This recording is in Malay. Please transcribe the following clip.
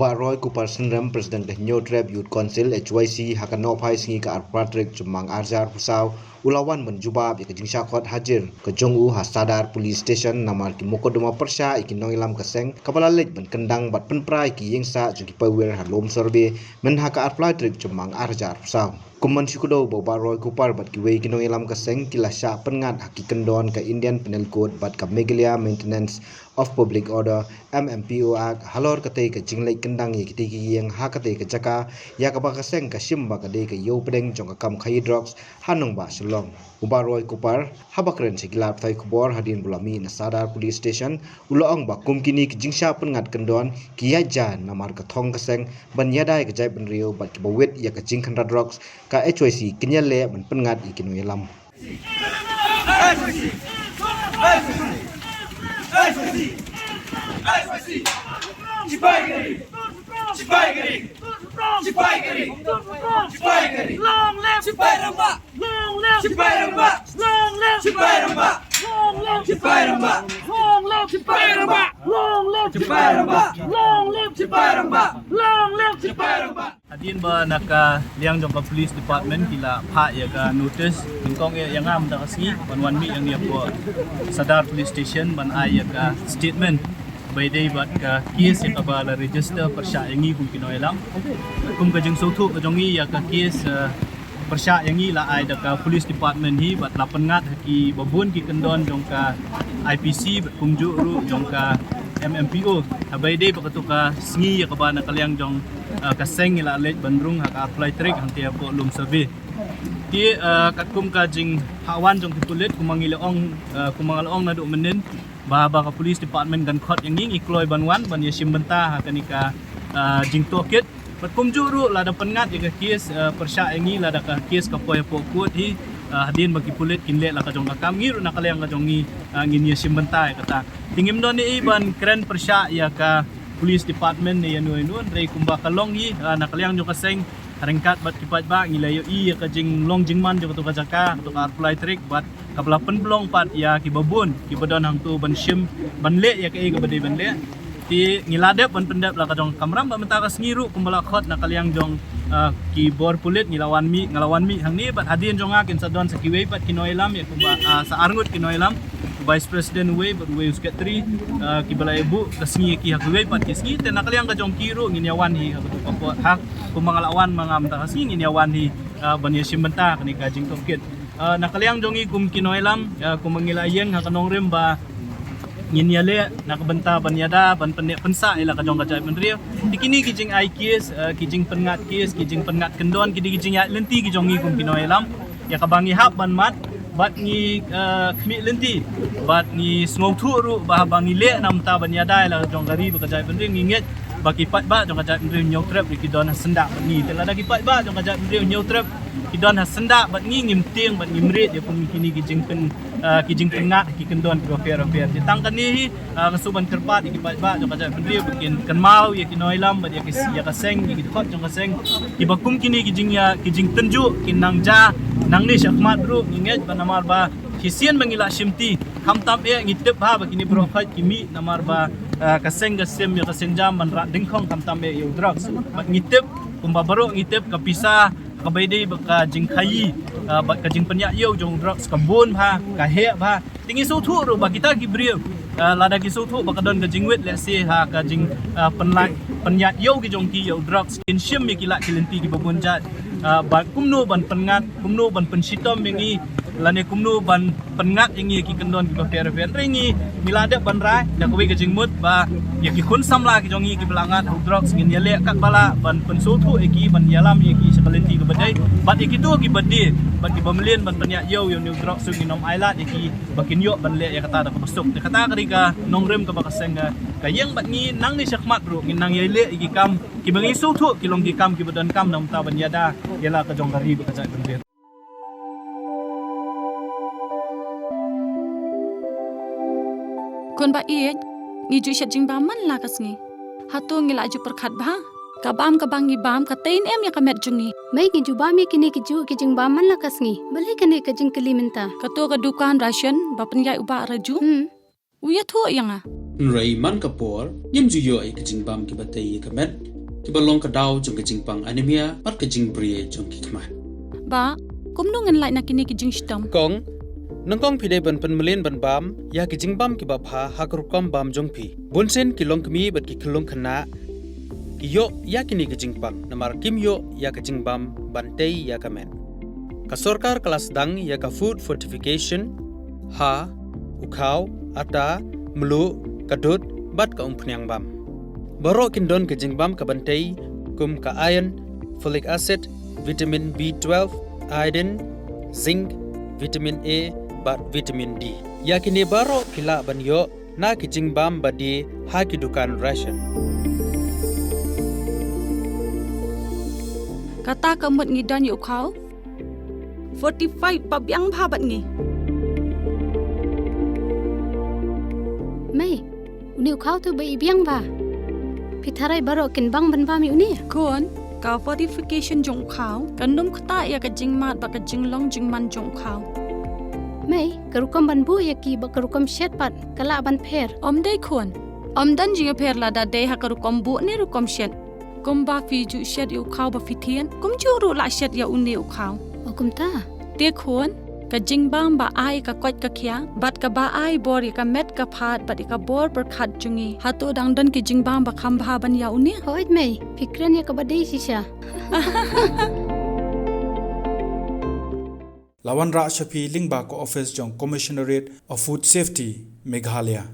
Ubak Roy Kupar Senrem Presiden Kehnyo Treb Youth Council HYC Hakano Pai Singi ke Arpatrik Jemang Arjar Pusau Ulawan menjubab ikan syakot hadir ke Jongu Hasadar Police Station namar ki Mokodoma Persya ikin nongilam keseng kapala lej ben kendang bat penprai ki yengsa juki pawir halom sorbe men haka Arpatrik Jemang Arjar Pusau Kuman syukudo Ubak Roy Kupar bat kiwei ki nongilam keseng kilasya pengat haki kendon ke Indian Penal Code bat ka Megalia Maintenance of Public Order MMPO Act halor kate ke jinglei kendang ye kitiki yang hakate ke jaka ya ka bakaseng ka shimba ka de ke yo pedeng jong ka kam khai drugs hanung ba shalom Ubak Roy Kupar habakren sigilap thai kubor hadin bulami na Sadar Police Station uloong ba kumkini ki jingsha pengat kendon ki yaja namar ka thong kaseng ban yadai ka jai ben rio bat ki bawet ya ka jing khanda drugs ka HYC kinyale ban pengat ikin yelam Long live Cipairamba! Long live Cipairamba! Long live Cipairamba! Long live Cipairamba! Long live Cipairamba! Long live Cipairamba! Long live Cipairamba! Long live Cipairamba! Hadin ba naka liang dong ka police department kila pha ya ka notice tingkong yang am ta kasi wan mi yang dia po Sadar Police Station ban ay ka statement by day bat ka case ya ka ba la register persya yangi kum kinoilam kum ka jeng sotu ka jongi ya ka case persya yangi la ay da ka police department hi bat la pengat ki babun ki kendon jong ka IPC bat kum ju ru jong ka MMPO by day ba ka sngi ya ka ba na kaliang jong kaseng ila lej bandrung haka apply trick hanti po lum survey ti katkum ka jing hawan jong titulit kumangilaong na do menen bahaba ka police department dan khot yang ngi ikloy banwan ban yesim benta hakanika jing toket patkum juru lada pengat ya kes persya ngi lada ka kes ka poy pokut hi hadin bagi pulit kinle la ka jong ka kam ngi na kalayang ka jong ngi ngin yesim benta kata tingim don ni ban kren persya ya ka police department ni anu rei kumba kalong hi nakalyang jo kaseng rengkat bat kipat ba ngilayo i ka jing long jingman jo to ka jaka to ka apply trick bat kapla penblong pat ya ki babun ki badon hang tu ban shim ban le ya ka e ka badai ban le ti ngiladep ban pendap la ka jong kamram ba mentara sengiru kumbala khot nakalyang jong ki bor pulit ngalawan mi hang ni bat hadin jonga kin sadon sakiwei pat kinoilam ya kumba sa arngut kinoilam Vice President Wei but Wei usket 3 kibala ibu kasngi ki hakwei pat kisngi te nakaliang ka jong kiro nginyawan hi kapot hak kumangalawan mga amta kasngi nginyawan hi banya simbenta kani kajing tokit nakaliang jongi kum kinoilam kumangilayeng hakanong rem ba nginyale nakabenta banyada ban pendek pensa ila ka jong ka jai menrio dikini kijing ai kies kijing pengat kies kijing pengat kendon kijing ya lenti ki jongi kum kinoilam ya kabangi hab ban mat bat ni khmi lenti bat ni smong thu ru bah bangi le nam ta banyada la jong gari ba jai pendring nginget baki pat ba jong ka pendring nyau trap ki don sendak ni tela da ki pat ba jong ka pendring nyau trap ki don sendak bat ngi ngim tieng bat ngimret ya pun kini kijing pen kijing pengat ki kendon ki fair tang kan ni kasuban kerpat ki pat ba jong ka pendring bikin kan mau ya ki noilam bat ya ka seng ki khot jong ka seng ki bakum kini kijing tenju kinang ja nang ni syakmat bro inget ba namar ba hisian mangila shimti hamtam e ngitep ha ba kini bro fight kimi namar ba kaseng gasem ya kaseng jam man ra dingkhong hamtam e yo drugs ba ngitep kumba baro ngitep kapisa kabaide ba ka jingkhayi ba ka jing penya yo jong drugs kambon ha ka he ba tingi so thu ro ba kita gibriu lada ki so thu ba kadon ka jingwet let's say ha ka jing penyat yo ki jong ki yo drugs kin shim mi kila kilenti ki babon jat ban kumno ban pengat kumno ban pensitom mengi lane kumno ban pengat ingi ki kendon ki bakter ringi milada ban rai da ko ke jingmut ba ya ki khun samla ki jongi ki belangat drugs ngin yale kat bala ban pensotu eki ban yalam ki sekalenti ke badai bat eki tu ki badi bat ki bamlien ban penya yo new drugs ngi nom island eki bakin yo ban le ya kata da ko besok de kata ka nongrem ka bakaseng ka yang bat ngi nang ni syakmat bro ngi nang yale eki kam ki bangi sotu ki long ki kam ki badan kam nam ta ban yada yala ka jong gari ba ka jai Kun ba iet ngi ju shat jing ba man la kasngi hatu ngi la ju perkhat ba kabam kabang ngi bam ka tain em ya kamet jungi mai ngi ju ba mi kini ki ju ki jing ba man la kasngi bale kene ka jing kali minta ka to ka dukan ration ba penjai uba raju uya thu yang nrai man kapor yem juyo ai kajing bam ki batei kamet ki balong kadaw jong kajing pang anemia pat kajing brie jong ki kman Ba, kumnungan lai nakini kijing stam. Kong nangkong pide ban penmelin ban bam ya kijing bam ki bapha hakrukam bam jong pi bunsen ki long kmi bat ki khulung khana yo ya kini kijing pang namar kim yo ya kijing bam bantei ya kamen ka sarkar kelas dang ya ka food fortification ha ukhaw ata melu kadut bat ka umpnyang bam baro kindon kijing bam ka bantei kum ka iron folic acid vitamin B12 iodine zinc vitamin A bat vitamin D yakini baro kila banyo na kijing bam badi ha kidukan ration Kata kamut ngidan yu kau 45 babyang babat ngi. Mai, uni ukau tu bai biang ba. Pitharai baro kin bang ban ba mi uni. Kun, ka fortification jong kau, kandum kata ya ka jing mat ba ka jing long jing man jong kau. Mai, karukam ban bu ya ki ba karukam shet pat kala ban pher. Om dai kun. Om dan jing pher la da dai ha ka rukom bu ni rukom shet. Kum ba fi ju shet yu kau ba fi thien. Kum ju ru la shet ya uni u kau. Okum ta. Te kun, ka jing bam ba ai ka kwat ka kya, bat ka ba ai bor ya ka met ka phat bat ka bor per khat jungi. Hatu dang dan ki jing bam ba kham ba ban ya uni. Hoit mai, fikran ya ka badai sisha. Lawan Ra Shafi Lingba ko office jong Commissionerate of Food Safety Meghalaya